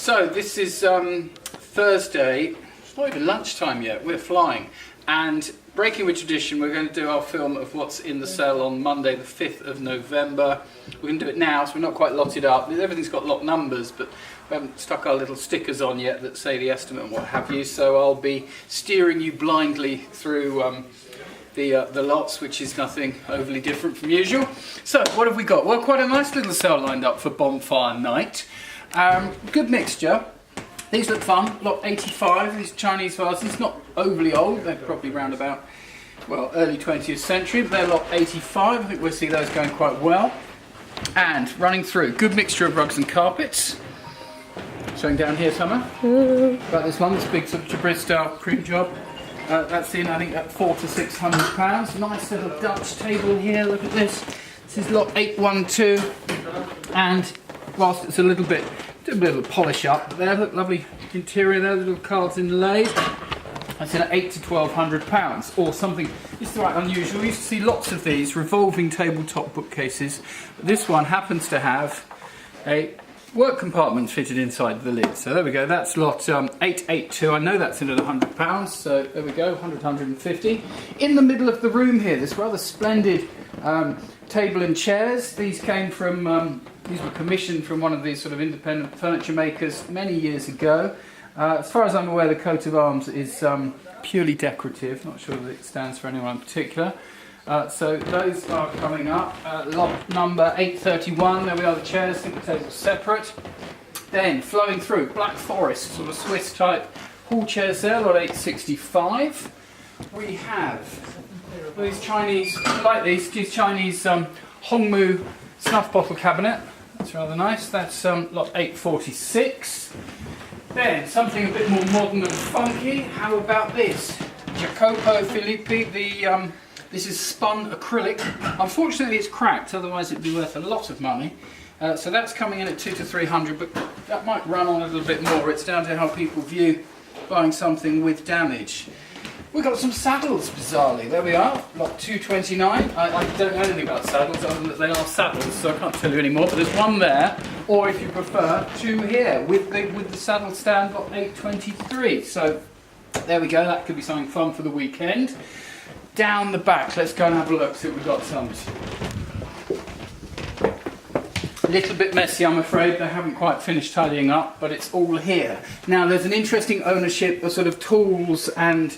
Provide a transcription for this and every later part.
So this is Thursday, it's not even lunchtime yet, we're flying. And breaking with tradition, we're going to do our film of what's in the sale on Monday the 5th of November. We're going to do it now, so we're not quite lotted up. Everything's got lot numbers, but we haven't stuck our little stickers on yet that say the estimate and what have you. So I'll be steering you blindly through the lots, which is nothing overly different from usual. So what have we got? Well, quite a nice little sale lined up for Bonfire Night. Good mixture. These look fun. Lot 85, these Chinese vases, not overly old, they're probably round about, well, early 20th century, but they're lot 85. I think we'll see those going quite well. And running through, good mixture of rugs and carpets. Showing down here, Summer. About this one, this big sort of Jabriz style print job. That's in, I think, at £400 to £600. Nice little Dutch table here, look at this. This is lot 812. And whilst it's a little bit of a polish up, but there, look, lovely interior there, little cards inlaid. That's in at £800 to £1,200, or something. It's right unusual. We used to see lots of these revolving tabletop bookcases. But this one happens to have a work compartment fitted inside the lid. So there we go, that's lot 882. I know that's in at £100, so there we go, 150. In the middle of the room here, this rather splendid table and chairs. These came from, these were commissioned from one of these sort of independent furniture makers many years ago. As far as I'm aware, the coat of arms is purely decorative, not sure that it stands for anyone in particular. So those are coming up. Lot number 831, there we are, the chairs, I think the table's separate. Then flowing through, Black Forest, sort of Swiss type hall chairs there, lot 865. We have these Chinese, like these Chinese Hongmu snuff bottle cabinet. That's rather nice. That's lot 846. Then something a bit more modern and funky. How about this? Jacopo Filippi, this is spun acrylic. Unfortunately it's cracked, otherwise it'd be worth a lot of money. So that's coming in at £200 to £300, but that might run on a little bit more. It's down to how people view buying something with damage. We've got some saddles, bizarrely. There we are, lot 229. I don't know anything about saddles other than that they are saddles, so I can't tell you any more. But there's one there, or if you prefer, two here with the saddle stand, lot 823. So there we go. That could be something fun for the weekend. Down the back, let's go and have a look. See what we've got. Some. A little bit messy, I'm afraid. They haven't quite finished tidying up, but it's all here. Now, there's an interesting ownership of sort of tools and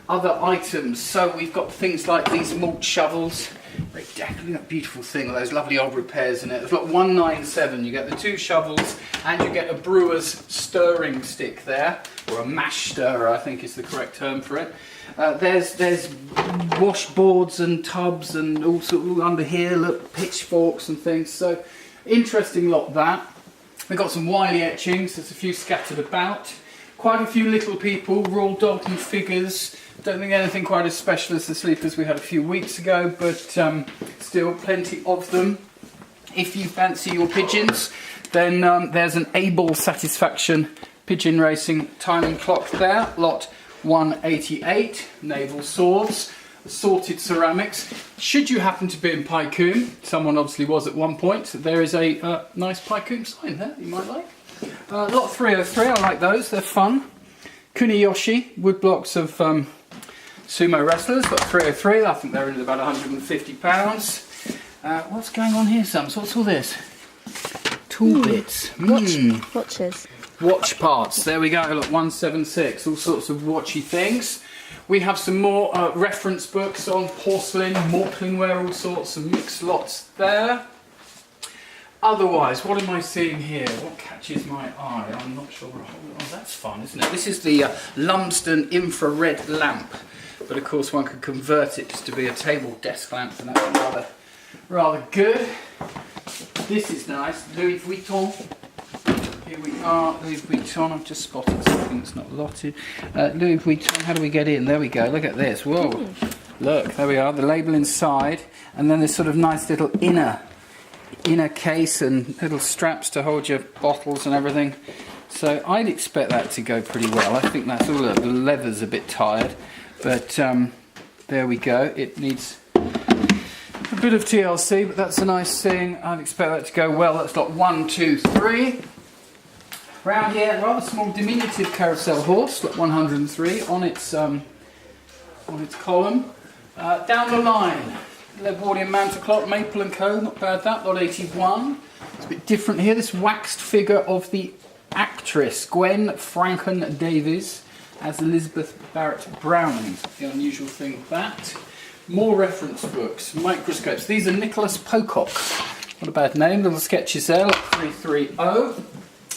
other items. So we've got things like these malt shovels. Very decorative, that beautiful thing with those lovely old repairs in it. It's got 197. You get the two shovels and you get a brewer's stirring stick there, or a mash stirrer, I think is the correct term for it. There's washboards and tubs and all sort of under here. Look, pitchforks and things. So interesting lot that. We've got some Wiley etchings. There's a few scattered about. Quite a few little people, Roald Dalton figures. Don't think anything quite as special as the sleepers we had a few weeks ago, but still plenty of them. If you fancy your pigeons, then there's an Able Satisfaction pigeon racing timing clock there, lot 188, naval swords, assorted ceramics. Should you happen to be in Paikun, someone obviously was at one point, there is a nice Paikun sign there you might like. Lot 303, I like those, they're fun. Kuniyoshi, wood blocks of sumo wrestlers, lot 303, I think they're in at about £150. What's going on here, Sam? So what's all this? Tool bits. Watches. Watch parts, there we go, look, 176, all sorts of watchy things. We have some more reference books on porcelain, Morclingware, all sorts of mixed lots there. Otherwise, what am I seeing here? What catches my eye? I'm not sure. Oh, that's fun, isn't it? This is the Lumsden infrared lamp. But of course one could convert it just to be a table desk lamp, and that's rather good. This is nice, Louis Vuitton. Here we are, Louis Vuitton. I've just spotted something that's not lotted. Louis Vuitton, how do we get in? There we go, look at this. Whoa. Look, there we are, the label inside, and then this sort of nice little inner case and little straps to hold your bottles and everything. So I'd expect that to go pretty well. I think that's all. Look, the leather's a bit tired, but there we go. It needs a bit of TLC, but that's a nice thing. I'd expect that to go well. That's lot 1, 2, 3. Round here, a rather small diminutive carousel horse, lot 103 on its column. Down the line, Edwardian mantle clock, Maple and Co. Not bad that. Lot 81. It's a bit different here. This waxed figure of the actress Gwen Franken Davies as Elizabeth Barrett Browning. The unusual thing with that. More reference books, microscopes. These are Nicholas Pocock. Not a bad name. Little sketches there. Lot 330.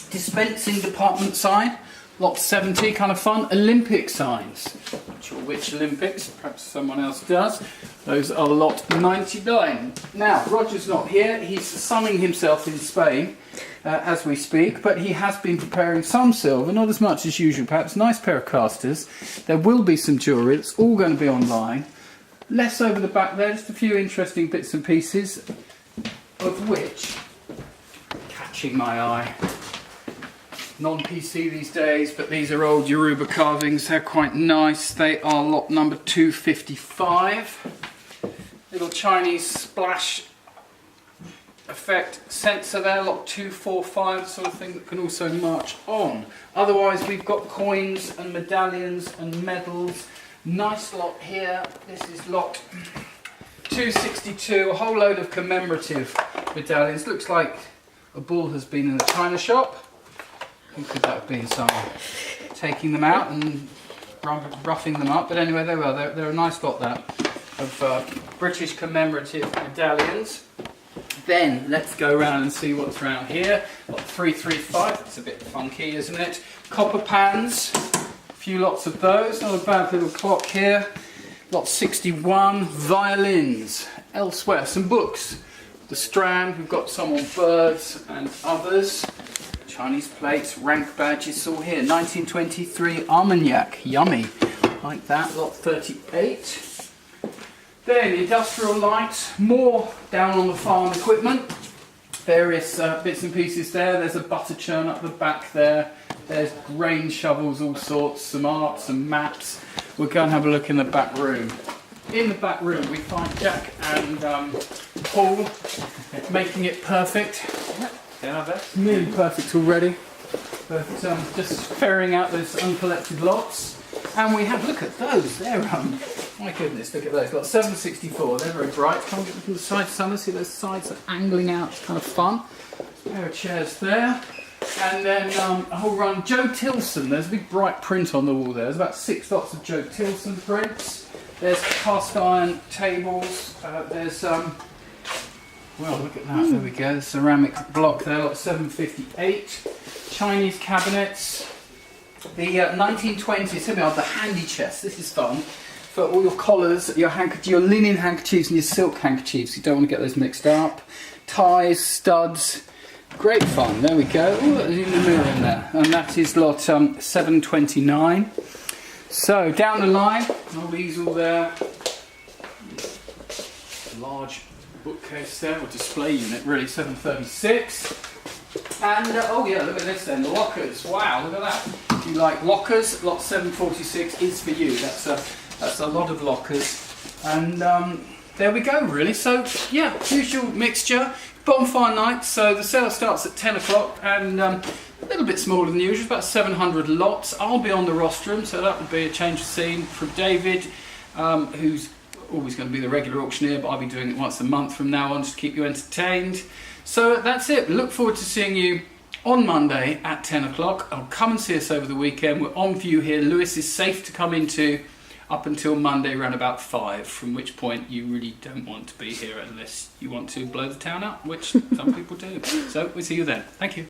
Dispensing department sign. Lot 70, kind of fun. Olympic signs. Not sure which Olympics, perhaps someone else does. Those are lot 99. Now, Roger's not here. He's sunning himself in Spain as we speak, but he has been preparing some silver, not as much as usual perhaps. Nice pair of casters. There will be some jewellery. It's all going to be online. Less over the back there, just a few interesting bits and pieces, of which, catching my eye, non-PC these days, but these are old Yoruba carvings. They're quite nice. They are lot number 255. Little Chinese splash effect sensor there, lot 245, sort of thing that can also march on. Otherwise, we've got coins and medallions and medals. Nice lot here. This is lot 262, a whole load of commemorative medallions. Looks like a bull has been in a china shop. Who could that have been? Someone taking them out and roughing them up. But anyway, they were. They're a nice lot, that, of British commemorative medallions. Then let's go around and see what's around here. Lot 335. It's a bit funky, isn't it? Copper pans. A few lots of those. Not a bad little clock here. Lot 61. Violins. Elsewhere, some books. The Strand. We've got some on birds and others. Chinese plates, rank badges, all here. 1923 Armagnac, yummy. Like that, lot 38. Then industrial light, more down on the farm equipment. Various bits and pieces there. There's a butter churn up the back there. There's grain shovels, all sorts, some art, some maps. We'll go and have a look in the back room. In the back room we find Jack and Paul making it perfect. Yeah, that's nearly perfect already, but just ferrying out those uncollected lots. And we have, look at those, they're, my goodness, look at those, lot 764, they're very bright. Come and get them from the side, Summer, see those sides are angling out, it's kind of fun. A pair of chairs there, and then a whole run, Joe Tilson, there's a big bright print on the wall there, there's about 6 lots of Joe Tilson prints. There's cast iron tables, there's well, look at that, there we go, the ceramic block there, lot 758. Chinese cabinets. The 1920s, the handy chest, this is fun. For all your collars, your linen handkerchiefs and your silk handkerchiefs, you don't want to get those mixed up. Ties, studs, great fun, there we go. Ooh, there's even a mirror in there. And that is lot 729. So, down the line, all these all there. Large bookcase there, or display unit, really, 736. And oh yeah, look at this then, the lockers. Wow, look at that. If you like lockers, lot 746 is for you. That's a lot of lockers. And there we go, really. So yeah, usual mixture. Bonfire night. So the sale starts at 10 o'clock and a little bit smaller than usual, about 700 lots. I'll be on the rostrum, so that will be a change of scene from David, who's always going to be the regular auctioneer, but I'll be doing it once a month from now on just to keep you entertained. So that's it. Look forward to seeing you on Monday at 10 o'clock. I'll come and see us over the weekend. We're on view here. Lewis is safe to come into up until Monday around about 5, from which point you really don't want to be here unless you want to blow the town up, which some people do. So we'll see you then. Thank you.